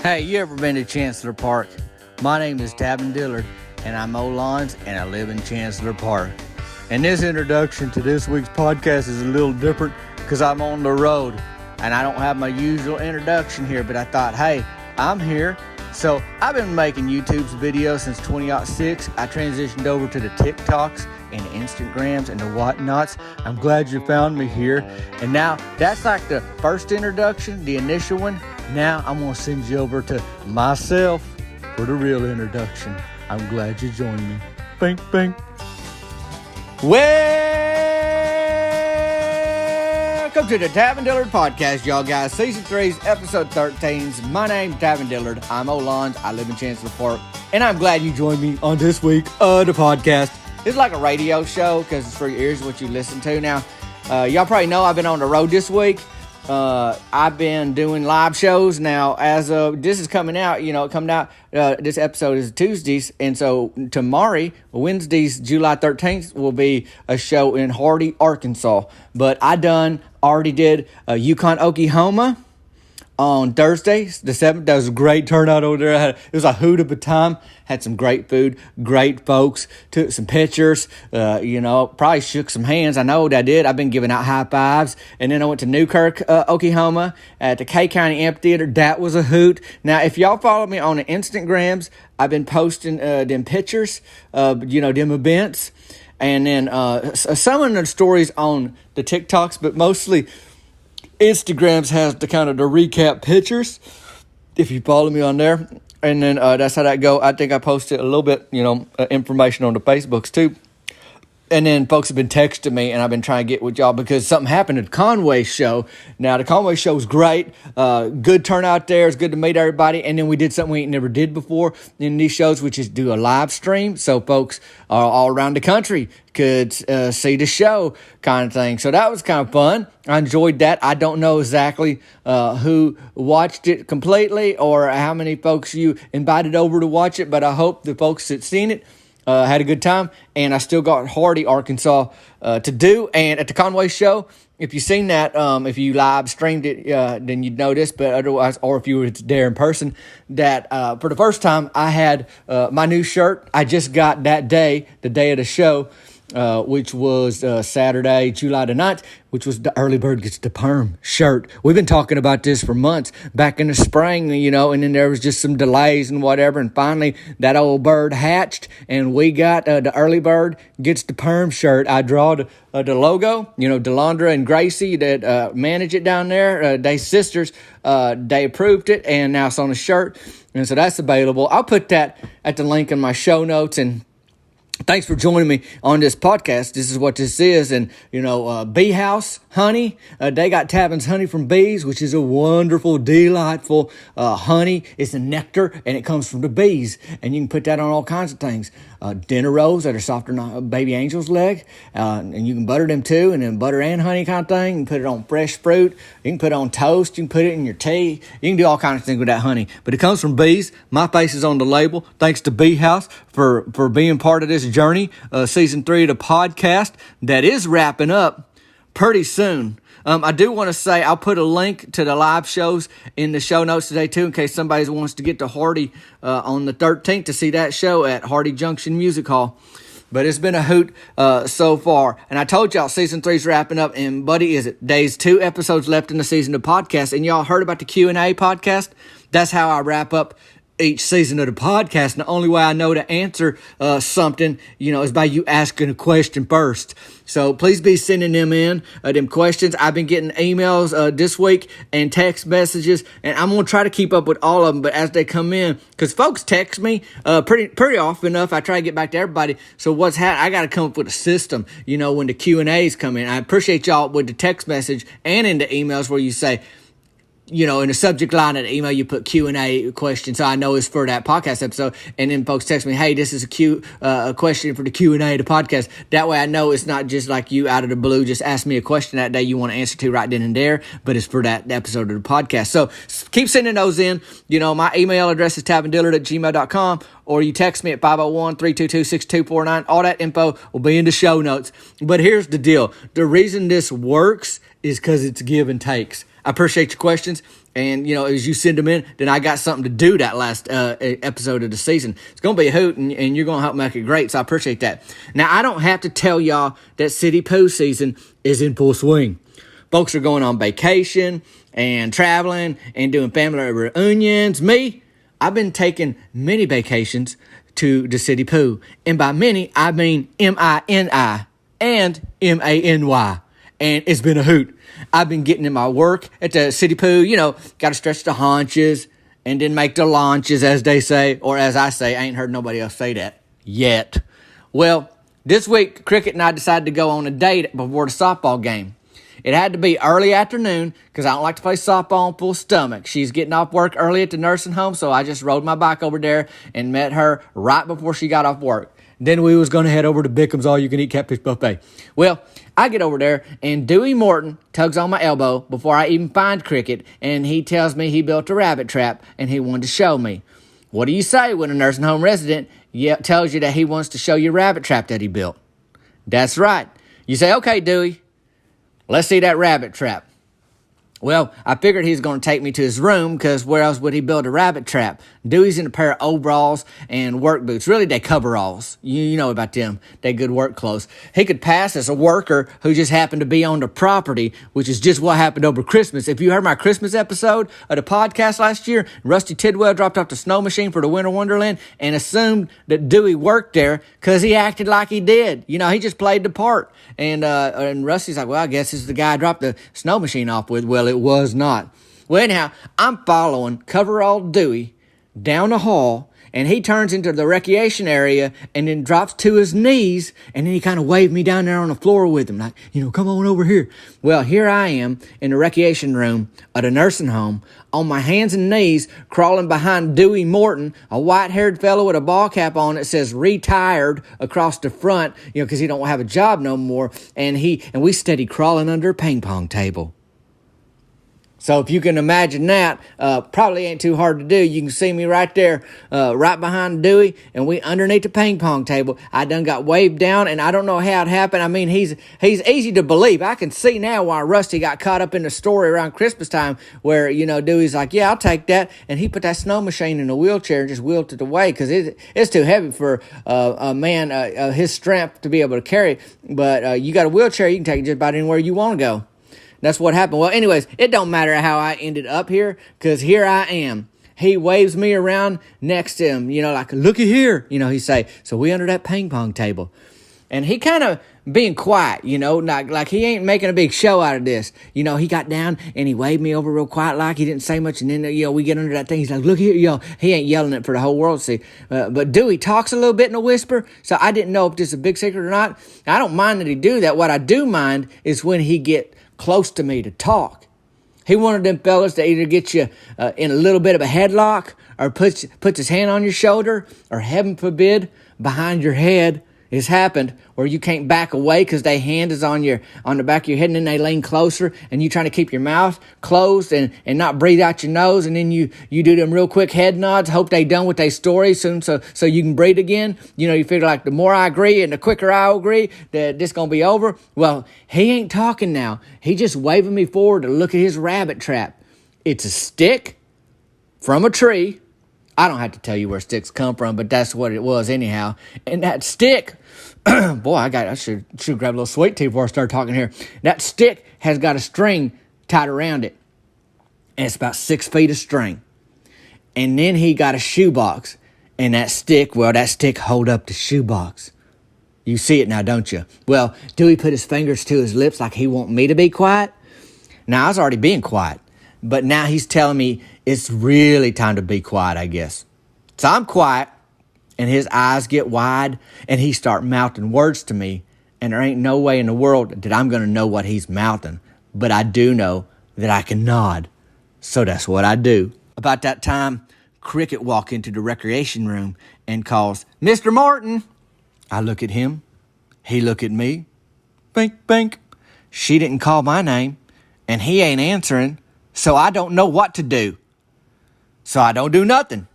Hey, you ever been to Chancellor Park? My name is Tavin Dillard, and I'm Mo Lons, and I live in Chancellor Park. And this introduction to this week's podcast is a little different because I'm on the road, and I don't have my usual introduction here, but I thought, hey, I'm here. So I've been making YouTube videos since 2006. I transitioned over to the TikToks and the Instagrams and the whatnots. I'm glad you found me here. And now that's like the first introduction, the initial one. Now I'm going to send you over to myself for the real introduction. I'm glad you joined me. Bing, bing. Welcome to the Tavin Dillard Podcast, y'all guys. Season 3's episode 13. My name's Tavin Dillard. I'm Olons. I live in Chancellor Park. And I'm glad you joined me on this week of the podcast. It's like a radio show because it's for your ears what you listen to. Now, y'all probably know I've been on the road this week. I've been doing live shows now. As of this is coming out, it coming out. This episode is Tuesdays, and so tomorrow, Wednesdays, July 13th, will be a show in Hardy, Arkansas. But I already did Yukon, Oklahoma on Thursday, the 7th. That was a great turnout over there. It was a hoot of a time. Had some great food, great folks, took some pictures, probably shook some hands. I know that I did. I've been giving out high fives. And then I went to Newkirk, Oklahoma at the K County Amphitheater. That was a hoot. Now, if y'all follow me on the Instagrams, I've been posting them pictures of, them events. And then some of the stories on the TikToks, but mostly Instagrams has the kind of the recap pictures, if you follow me on there. And then that's how that go. I think I posted a little bit, information on the Facebooks too. And then folks have been texting me, and I've been trying to get with y'all because something happened at Conway's show. Now, the Conway show was great. Good turnout there. It's good to meet everybody. And then we did something we never did before in these shows, which is do a live stream. So folks all around the country could see the show kind of thing. So that was kind of fun. I enjoyed that. I don't know exactly who watched it completely or how many folks you invited over to watch it, but I hope the folks that seen it had a good time, and I still got Hardy, Arkansas to do. And at the Conway show, if you've seen that, if you live streamed it, then you'd know this, but otherwise, or if you were there in person, that for the first time, I had my new shirt. I just got that day, the day of the show, which was Saturday, July the 9th, which was the Early Bird Gets the Perm shirt. We've been talking about this for months, back in the spring, and then there was just some delays and whatever, and finally that old bird hatched, and we got the Early Bird Gets the Perm shirt. I draw the logo, Delandra and Gracie that manage it down there, they sisters, they approved it, and now it's on a shirt, and so that's available. I'll put that at the link in my show notes, and thanks for joining me on this podcast. This is what this is. And, Bee House honey, they got Tavin's honey from bees, which is a wonderful, delightful honey. It's a nectar, and it comes from the bees. And you can put that on all kinds of things. Dinner rolls that are softer than a baby angel's leg. And you can butter them too, and then butter and honey kind of thing. You can put it on fresh fruit. You can put it on toast. You can put it in your tea. You can do all kinds of things with that honey. But it comes from bees. My face is on the label. Thanks to Bee House for being part of this journey. Season 3 of the podcast that is wrapping up pretty soon. I do want to say I'll put a link to the live shows in the show notes today too, in case somebody wants to get to Hardy on the 13th to see that show at Hardy Junction Music Hall. But it's been a hoot so far. And I told y'all season 3's wrapping up, and buddy, is it days 2 episodes left in the season of the podcast. And y'all heard about the Q&A podcast? That's how I wrap up each season of the podcast. And the only way I know to answer something, is by you asking a question first. So please be sending them in, them questions. I've been getting emails this week and text messages, and I'm going to try to keep up with all of them, but as they come in, because folks text me pretty often enough, I try to get back to everybody. So what's happening, I got to come up with a system, when the Q&As come in. I appreciate y'all with the text message and in the emails where you say, in the subject line of the email, you put Q&A question, so I know it's for that podcast episode. And then folks text me, hey, this is a question for the Q&A of the podcast. That way I know it's not just like you out of the blue, just ask me a question that day you want to answer to right then and there, but it's for that episode of the podcast. So keep sending those in. My email address is tavindillard@gmail.com, or you text me at 501-322-6249. All that info will be in the show notes. But here's the deal. The reason this works is because it's give and takes. I appreciate your questions. And, as you send them in, then I got something to do that last episode of the season. It's going to be a hoot, and you're going to help make it great, so I appreciate that. Now, I don't have to tell y'all that City Poo season is in full swing. Folks are going on vacation and traveling and doing family reunions. Me, I've been taking many vacations to the City Poo. And by many, I mean M-I-N-I and M-A-N-Y. And it's been a hoot. I've been getting in my work at the City Poo, got to stretch the haunches and then make the launches, as they say, or as I say. I ain't heard nobody else say that yet. Well, this week, Cricket and I decided to go on a date before the softball game. It had to be early afternoon because I don't like to play softball on full stomach. She's getting off work early at the nursing home, so I just rode my bike over there and met her right before she got off work. Then we was going to head over to Bickham's All-You-Can-Eat Catfish Buffet. Well, I get over there, and Dewey Morton tugs on my elbow before I even find Cricket, and he tells me he built a rabbit trap, and he wanted to show me. What do you say when a nursing home resident tells you that he wants to show you a rabbit trap that he built? That's right. You say, okay, Dewey, let's see that rabbit trap. Well, I figured he's going to take me to his room because where else would he build a rabbit trap? Dewey's in a pair of overalls and work boots. Really, they coveralls. You know about them. They good work clothes. He could pass as a worker who just happened to be on the property, which is just what happened over Christmas. If you heard my Christmas episode of the podcast last year, Rusty Tidwell dropped off the snow machine for the Winter Wonderland and assumed that Dewey worked there because he acted like he did. He just played the part. And Rusty's like, well, I guess this is the guy I dropped the snow machine off with. Well, it was not. Well, anyhow, I'm following Coverall Dewey down the hall, and he turns into the recreation area and then drops to his knees, and then he kind of waved me down there on the floor with him, like, come on over here. Well, here I am in the recreation room at a nursing home on my hands and knees, crawling behind Dewey Morton, a white-haired fellow with a ball cap on that says retired across the front, because he don't have a job no more, and we steady crawling under a ping pong table. So if you can imagine that, probably ain't too hard to do. You can see me right there, right behind Dewey, and we underneath the ping pong table. I done got waved down, and I don't know how it happened. I mean, he's easy to believe. I can see now why Rusty got caught up in the story around Christmas time where, Dewey's like, yeah, I'll take that. And he put that snow machine in a wheelchair and just wheeled it away because it's too heavy for a man his strength to be able to carry. But you got a wheelchair, you can take it just about anywhere you want to go. That's what happened. Well, anyways, it don't matter how I ended up here, because here I am. He waves me around next to him, like, looky here, he say. So we under that ping pong table. And he kind of being quiet, like he ain't making a big show out of this. He got down and he waved me over real quiet like he didn't say much. And then, we get under that thing. He's like, look here, he ain't yelling it for the whole world to see. But Dewey talks a little bit in a whisper. So I didn't know if this is a big secret or not. I don't mind that he do that. What I do mind is when he get close to me to talk. He wanted them fellas to either get you in a little bit of a headlock or puts his hand on your shoulder or, heaven forbid, behind your head. It's happened where you can't back away because their hand is on the back of your head, and then they lean closer and you trying to keep your mouth closed and not breathe out your nose, and then you do them real quick head nods, hope they done with their story soon so you can breathe again. You figure like the more I agree and the quicker I agree that this gonna be over. Well, he ain't talking now. He just waving me forward to look at his rabbit trap. It's a stick from a tree. I don't have to tell you where sticks come from, but that's what it was anyhow. And that stick, boy, I should grab a little sweet tea before I start talking here. That stick has got a string tied around it, and it's about 6 feet of string. And then he got a shoebox, and that stick hold up the shoebox. You see it now, don't you? Well, Dewey put his fingers to his lips like he want me to be quiet. Now, I was already being quiet, but now he's telling me it's really time to be quiet, I guess. So I'm quiet, and his eyes get wide, and he start mouthing words to me, and there ain't no way in the world that I'm going to know what he's mouthing, but I do know that I can nod. So that's what I do. About that time, Cricket walk into the recreation room and calls, Mr. Morton. I look at him. He look at me. Bink, bink. She didn't call my name, and he ain't answering, so I don't know what to do. So I don't do nothing.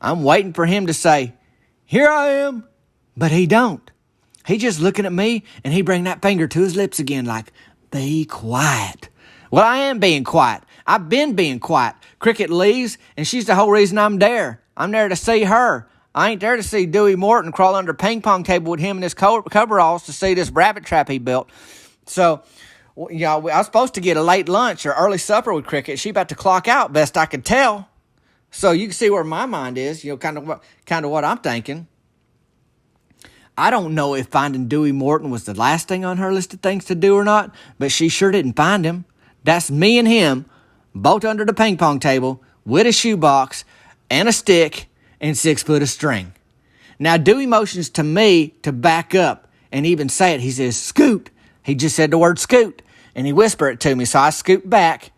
I'm waiting for him to say, here I am, but he don't. He just looking at me, and he bring that finger to his lips again like, be quiet. Well, I am being quiet. I've been being quiet. Cricket leaves, and she's the whole reason I'm there. I'm there to see her. I ain't there to see Dewey Morton crawl under a ping pong table with him and his coveralls to see this rabbit trap he built. So, I was supposed to get a late lunch or early supper with Cricket. She about to clock out, best I could tell. So you can see where my mind is, kind of what I'm thinking. I don't know if finding Dewey Morton was the last thing on her list of things to do or not, but she sure didn't find him. That's me and him, both under the ping pong table, with a shoebox and a stick and 6 foot of string. Now, Dewey motions to me to back up and even say it. He says, "Scoot." He just said the word scoot, and he whispered it to me, so I scoot back.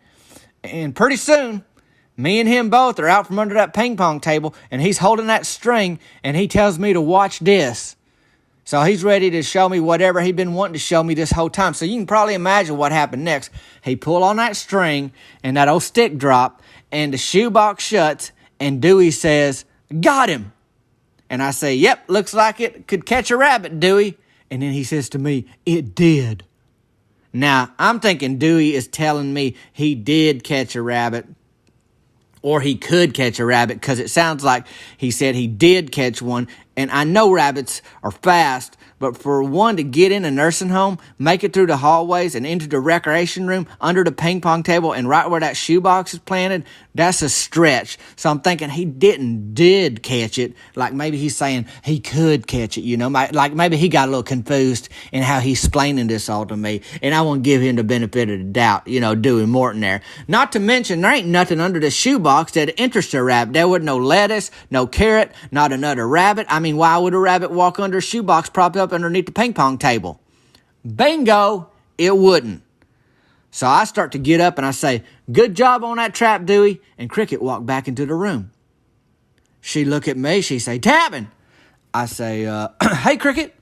And pretty soon, me and him both are out from under that ping pong table, and he's holding that string, and he tells me to watch this. So he's ready to show me whatever he'd been wanting to show me this whole time. So you can probably imagine what happened next. He pulled on that string, and that old stick dropped, and the shoebox shuts, and Dewey says, "Got him." And I say, "Yep, looks like it could catch a rabbit, Dewey." And then he says to me, "It did." Now, I'm thinking Dewey is telling me he did catch a rabbit, or he could catch a rabbit, because it sounds like he said he did catch one. And I know rabbits are fast, but for one to get in a nursing home, make it through the hallways and into the recreation room, under the ping pong table, and right where that shoebox is planted, that's a stretch. So I'm thinking he did catch it. Like maybe he's saying he could catch it, like maybe he got a little confused in how he's explaining this all to me. And I want to give him the benefit of the doubt, Dewey Morton there. Not to mention, there ain't nothing under the shoebox that interests a rabbit. There wasn't no lettuce, no carrot, not another rabbit. I mean, why would a rabbit walk under a shoebox propped up underneath the ping pong table? Bingo, it wouldn't. So I start to get up and I say, "Good job on that trap, Dewey." And Cricket walked back into the room. She look at me, she say, "Tapping." I say, "Hey, Cricket,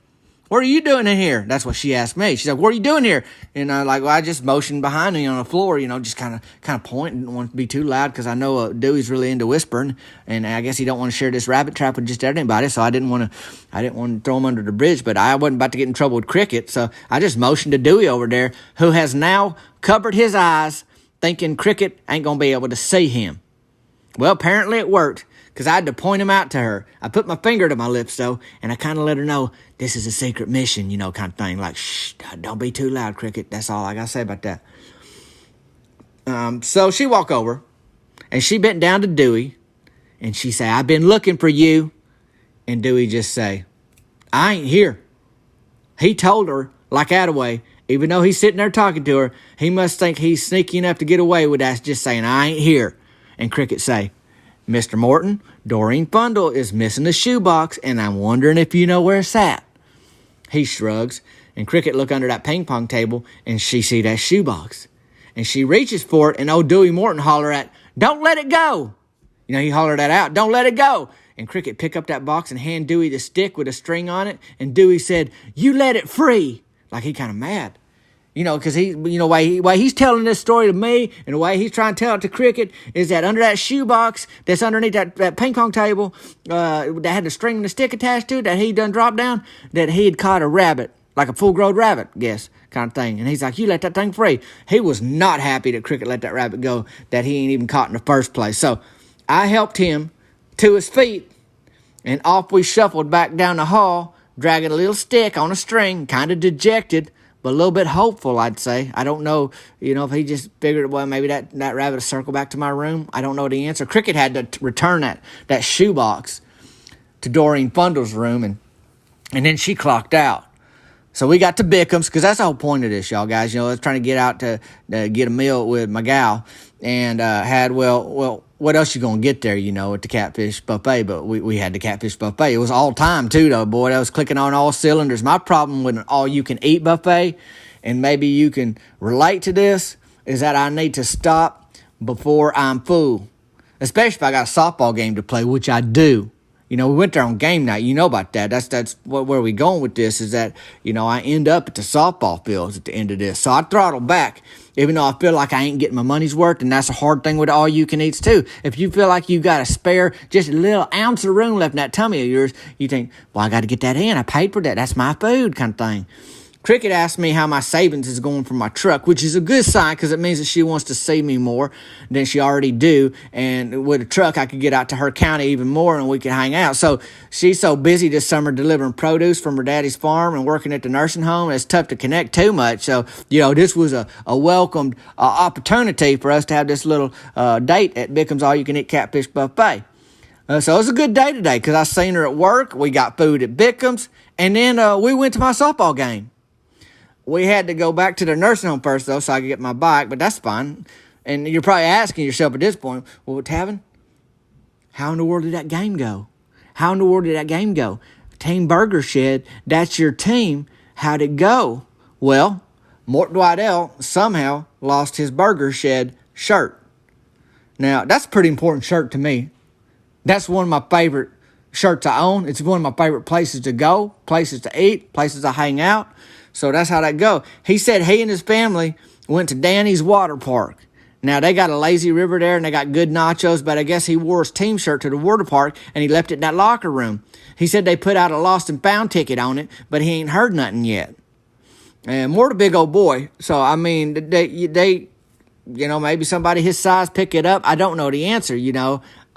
what are you doing in here?" That's what she asked me. She's like, "What are you doing here?" And I just motioned behind me on the floor, just kind of pointing. Didn't want to be too loud because I know Dewey's really into whispering, and I guess he don't want to share this rabbit trap with just anybody. So I didn't want to throw him under the bridge, but I wasn't about to get in trouble with Cricket. So I just motioned to Dewey over there, who has now covered his eyes, thinking Cricket ain't gonna be able to see him. Well, apparently it worked, because I had to point him out to her. I put my finger to my lips, though, and I kind of let her know this is a secret mission, kind of thing. Like, shh, don't be too loud, Cricket. That's all I got to say about that. So she walked over, and she bent down to Dewey, and she say, "I've been looking for you." And Dewey just say, "I ain't here." He told her, like Attaway, even though he's sitting there talking to her, he must think he's sneaky enough to get away with that, just saying, "I ain't here." And Cricket say, "Mr. Morton, Doreen Fundle is missing the shoebox, and I'm wondering if you know where it's at." He shrugs, and Cricket look under that ping pong table, and she see that shoebox. And she reaches for it, and old Dewey Morton holler at, "Don't let it go." He hollered that out, "Don't let it go." And Cricket pick up that box and hand Dewey the stick with a string on it, and Dewey said, "You let it free." Like he kind of mad. Because why he's telling this story to me, and the way he's trying to tell it to Cricket, is that under that shoebox that's underneath that ping pong table, that had the string and the stick attached to it, that he done dropped down, that he had caught a rabbit, like a full-grown rabbit, kind of thing. And he's like, "You let that thing free." He was not happy that Cricket let that rabbit go, that he ain't even caught in the first place. So I helped him to his feet, and off we shuffled back down the hall, dragging a little stick on a string, kind of dejected, but a little bit hopeful, I'd say. I don't know, if he just figured, well, maybe that rabbit will circle back to my room. I don't know the answer. Cricket had to return that shoebox to Doreen Fundle's room, and then she clocked out. So we got to Bickham's, because that's the whole point of this, y'all guys. I was trying to get out to get a meal with my gal, and had, well, what else you gonna get there, at the Catfish Buffet? But we had the Catfish Buffet. It was all time too, though, boy. That was clicking on all cylinders. My problem with an all-you-can-eat buffet, and maybe you can relate to this, is that I need to stop before I'm full. Especially if I got a softball game to play, which I do. We went there on game night. You know about that. That's where we going with this, is that, I end up at the softball fields at the end of this. So I throttle back, even though I feel like I ain't getting my money's worth, and that's a hard thing with all you can eats too. If you feel like you got a spare, just a little ounce of room left in that tummy of yours, you think, well, I got to get that in. I paid for that. That's my food, kind of thing. Cricket asked me how my savings is going for my truck, which is a good sign because it means that she wants to see me more than she already do. And with a truck, I could get out to her county even more and we could hang out. So she's so busy this summer delivering produce from her daddy's farm and working at the nursing home. It's tough to connect too much. So, this was a welcomed opportunity for us to have this little date at Bickham's All-You-Can-Eat Catfish Buffet. So it was a good day today because I seen her at work. We got food at Bickham's. And then we went to my softball game. We had to go back to the nursing home first, though, so I could get my bike, but that's fine. And you're probably asking yourself at this point, well, Tavin, how in the world did that game go? How in the world did that game go? Team Burger Shed, that's your team. How'd it go? Well, Mort Dwidell somehow lost his Burger Shed shirt. Now, that's a pretty important shirt to me. That's one of my favorite shirts I own. It's one of my favorite places to go, places to eat, places to hang out. So that's how that go. He said he and his family went to Danny's Water Park. Now, they got a lazy river there, and they got good nachos, but I guess he wore his team shirt to the water park, and he left it in that locker room. He said they put out a lost and found ticket on it, but he ain't heard nothing yet. And Mort a big old boy, so, I mean, they maybe somebody his size pick it up. I don't know the answer,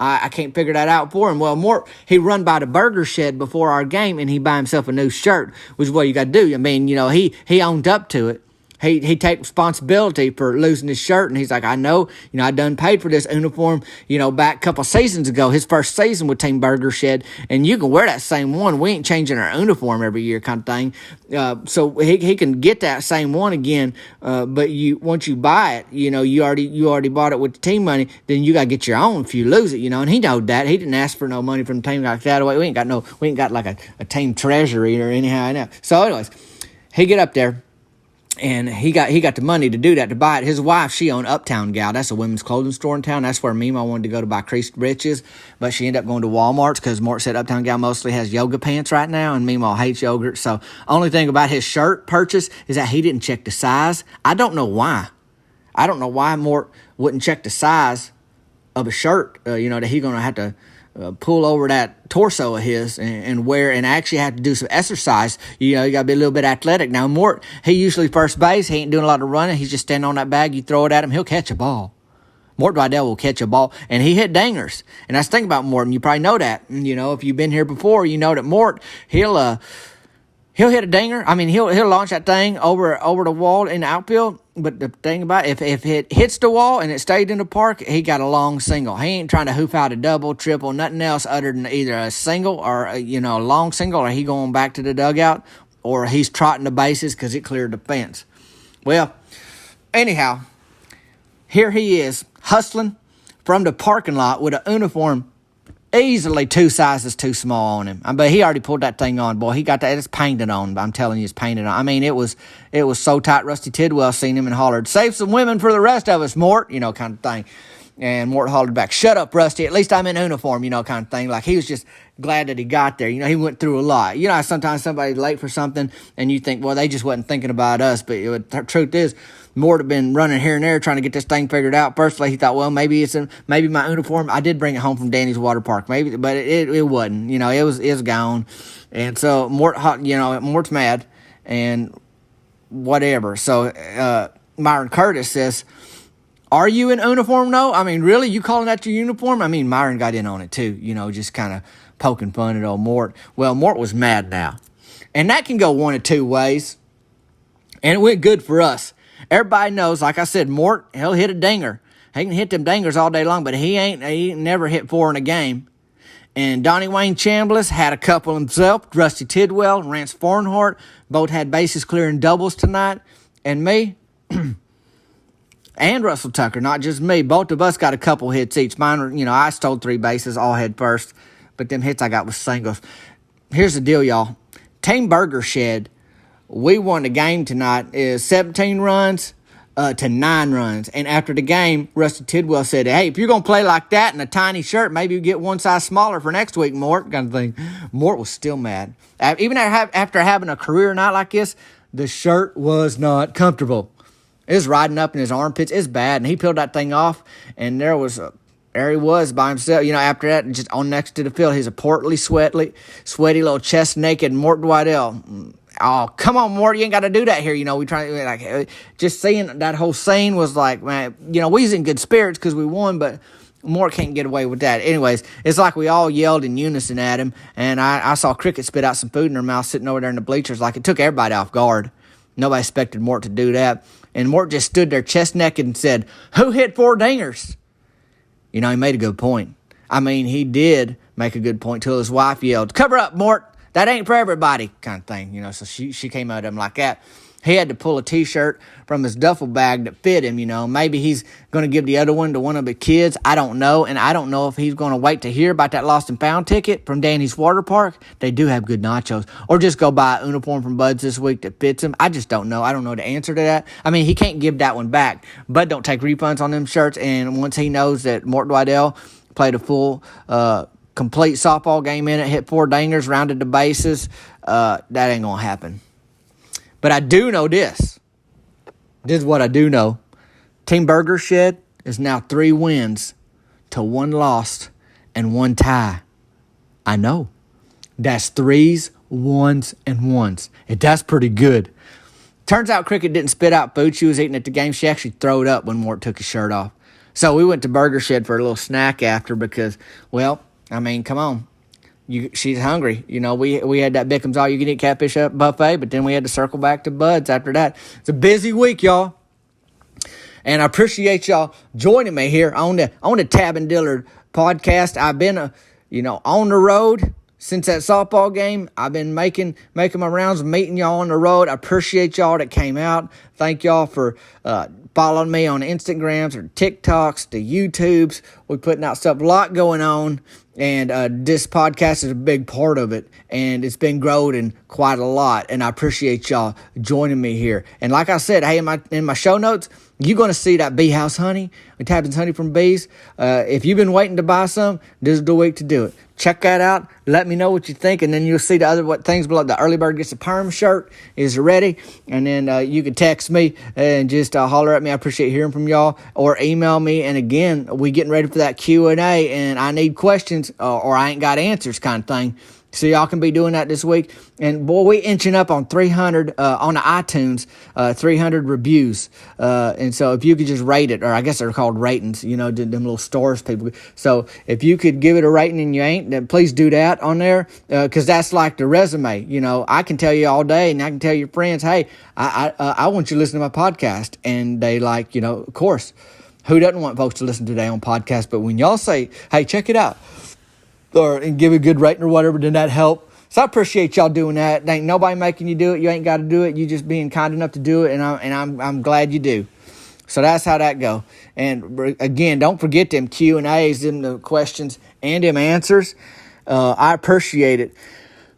I can't figure that out for him. Well, Mort, he run by the Burger Shed before our game, and he buy himself a new shirt, which is what you got to do. I mean, he owned up to it. He take responsibility for losing his shirt, and he's like, I know, I done paid for this uniform, back a couple seasons ago, his first season with Team Burger Shed, and you can wear that same one. We ain't changing our uniform every year kind of thing. So he can get that same one again, but once you buy it, you already bought it with the team money, then you got to get your own if you lose it, and he knowed that. He didn't ask for no money from the team like that. We ain't got like a team treasury or anyhow. So anyways, he get up there. And he got the money to do that, to buy it. His wife, she owned Uptown Gal. That's a women's clothing store in town. That's where Mima wanted to go to buy creased breeches. But she ended up going to Walmart's because Mort said Uptown Gal mostly has yoga pants right now. And Mima hates yogurt. So only thing about his shirt purchase is that he didn't check the size. I don't know why. I don't know why Mort wouldn't check the size of a shirt, that he's going to have to pull over that torso of his and wear, and actually have to do some exercise. You got to be a little bit athletic. Now, Mort, he usually first base. He ain't doing a lot of running. He's just standing on that bag. You throw it at him, he'll catch a ball. Mort Dwidell will catch a ball, and he hit dingers. And that's the thing about Mort, and you probably know that. If you've been here before, you know that Mort, he'll hit a dinger. I mean, he'll launch that thing over the wall in the outfield. But the thing about it, if it hits the wall and it stayed in the park, he got a long single. He ain't trying to hoof out a double, triple, nothing else other than either a single or a long single, or he going back to the dugout, or he's trotting the bases because it cleared the fence. Well, anyhow, here he is hustling from the parking lot with a uniform easily 2 sizes too small on him. But he already pulled that thing on, boy. He got that. It's painted on. I'm telling you, it's painted on. I mean, it was so tight. Rusty Tidwell seen him and hollered, "Save some women for the rest of us, Mort," kind of thing. And Mort hollered back, "Shut up, Rusty. At least I'm in uniform," kind of thing. Like, he was just glad that he got there. He went through a lot. Sometimes somebody's late for something, and you think, well, they just wasn't thinking about us. But the truth is, Mort had been running here and there trying to get this thing figured out. Firstly, he thought, well, maybe maybe my uniform. I did bring it home from Danny's Water Park, maybe, but it wasn't. It was gone. And so Mort's mad and whatever. So Myron Curtis says, "Are you in uniform? No? I mean, really? You calling that your uniform?" I mean, Myron got in on it too, just kind of poking fun at old Mort. Well, Mort was mad now. And that can go one of two ways. And it went good for us. Everybody knows, like I said, Mort, he'll hit a dinger. He can hit them dingers all day long, but he ain't never hit 4 in a game. And Donnie Wayne Chambliss had a couple himself. Rusty Tidwell and Rance Farnhart both had bases clearing doubles tonight. And me, and Russell Tucker, not just me. Both of us got a couple hits each. Mine were, I stole 3 bases, all head first. But them hits I got was singles. Here's the deal, y'all. Team Burger Shed, we won the game tonight, is 17 runs to 9 runs. And after the game, Rusty Tidwell said, "Hey, if you're going to play like that in a tiny shirt, maybe you get one size smaller for next week, Mort," kind of thing. Mort was still mad. Even after having a career night like this, the shirt was not comfortable. It was riding up in his armpits. It's bad. And he peeled that thing off, and there he was by himself. After that, just on next to the field, he's a portly, sweaty little chest-naked Mort Dwidell. oh, come on, Mort, you ain't got to do that here. We try like just seeing that whole scene was like, man, we was in good spirits because we won, but Mort can't get away with that. Anyways, it's like we all yelled in unison at him, and I saw Cricket spit out some food in her mouth sitting over there in the bleachers. Like, it took everybody off guard. Nobody expected Mort to do that. And Mort just stood there chest naked and said, "Who hit 4 dingers?" He made a good point. I mean, he did make a good point till his wife yelled, "Cover up, Mort. That ain't for everybody," kind of thing. So she came at him like that. He had to pull a T-shirt from his duffel bag that fit him, Maybe he's going to give the other one to one of the kids. I don't know. And I don't know if he's going to wait to hear about that lost and found ticket from Danny's Water Park. They do have good nachos. Or just go buy a uniform from Bud's this week that fits him. I just don't know. I don't know the answer to that. I mean, he can't give that one back. Bud don't take refunds on them shirts. And once he knows that Mort Dwidell played a full complete softball game in it, hit 4 dingers, rounded the bases, that ain't going to happen. But I do know this. This is what I do know. Team Burger Shed is now 3 wins to 1 loss and 1 tie. I know. That's 3s, 1s, and 1s. And that's pretty good. Turns out Cricket didn't spit out food she was eating at the game. She actually threw it up when Mort took his shirt off. So we went to Burger Shed for a little snack after because, well, I mean, come on. She's hungry. We had that Bickham's all-you-can-eat catfish buffet, but then we had to circle back to Bud's after that. It's a busy week, y'all. And I appreciate y'all joining me here on the Tab and Dillard podcast. I've been, on the road since that softball game. I've been making my rounds, meeting y'all on the road. I appreciate y'all that came out. Thank y'all for following me on Instagrams or TikToks, the YouTubes. We're putting out stuff, a lot going on. And this podcast is a big part of it, and it's been growing quite a lot, and I appreciate y'all joining me here. And like I said, hey, in my show notes, you're going to see that Bee House honey, with Tabby's honey from Bees. If you've been waiting to buy some, this is the week to do it. Check that out. Let me know what you think, and then you'll see the other things below. The Early Bird Gets a Perm shirt is ready, and then you can text me and just holler at me. I appreciate hearing from y'all, or email me. And again, we getting ready for that Q&A, and I need questions or I ain't got answers kind of thing. So y'all can be doing that this week. And boy, we inching up on 300 on the iTunes, 300 reviews. And so if you could just rate it, or I guess they're called ratings, them little stores people. So if you could give it a rating and you ain't, then please do that on there, because that's like the resume. I can tell you all day, and I can tell your friends, hey, I want you to listen to my podcast. And they like, of course, who doesn't want folks to listen to their own podcast? But when y'all say, hey, check it out, and give a good rating or whatever, then that help. So I appreciate y'all doing that. There ain't nobody making you do it. You ain't got to do it. You just being kind enough to do it, and I'm glad you do. So that's how that go. And again, don't forget them Q&As, them the questions and them answers. I appreciate it.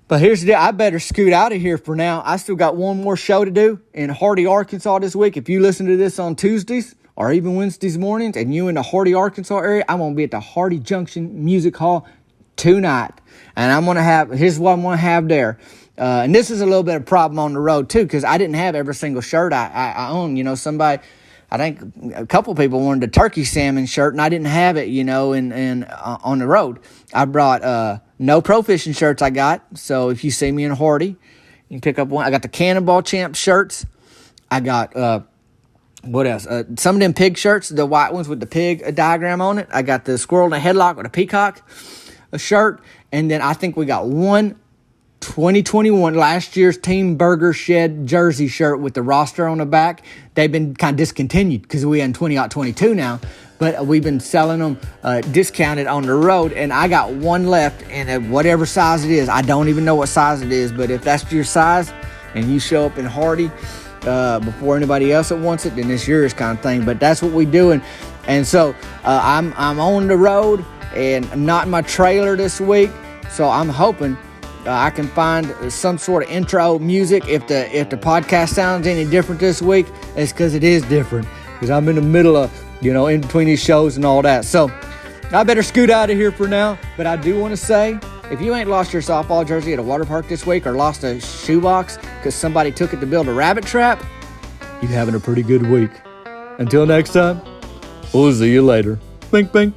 But here's the deal. I better scoot out of here for now. I still got one more show to do in Hardy, Arkansas this week. If you listen to this on Tuesdays or even Wednesdays mornings and you in the Hardy, Arkansas area, I'm going to be at the Hardy Junction Music Hall tonight, and here's what I'm going to have there. And this is a little bit of a problem on the road too, because I didn't have every single shirt I own. Somebody, I think a couple people wanted a turkey salmon shirt, and I didn't have it, on the road. I brought no pro fishing shirts I got, so if you see me in Hardy, you can pick up one. I got the Cannonball Champ shirts. I got, what else? Some of them pig shirts, the white ones with the pig diagram on it. I got the squirrel in a headlock with a peacock shirt, and then I think we got one 2021 last year's Team Burger Shed jersey shirt with the roster on the back. They've been kind of discontinued because we in 2022 now, but we've been selling them discounted on the road, and I got one left, and whatever size it is, I don't even know what size it is, but if that's your size and you show up in Hardy before anybody else that wants it, then it's yours kind of thing. But that's what we doing. And so I'm on the road and not in my trailer this week, so I'm hoping I can find some sort of intro music. If the podcast sounds any different this week, it's because it is different, because I'm in the middle of, in between these shows and all that. So I better scoot out of here for now, but I do want to say, if you ain't lost your softball jersey at a water park this week, or lost a shoebox because somebody took it to build a rabbit trap, you're having a pretty good week. Until next time, we'll see you later. Bink, bink.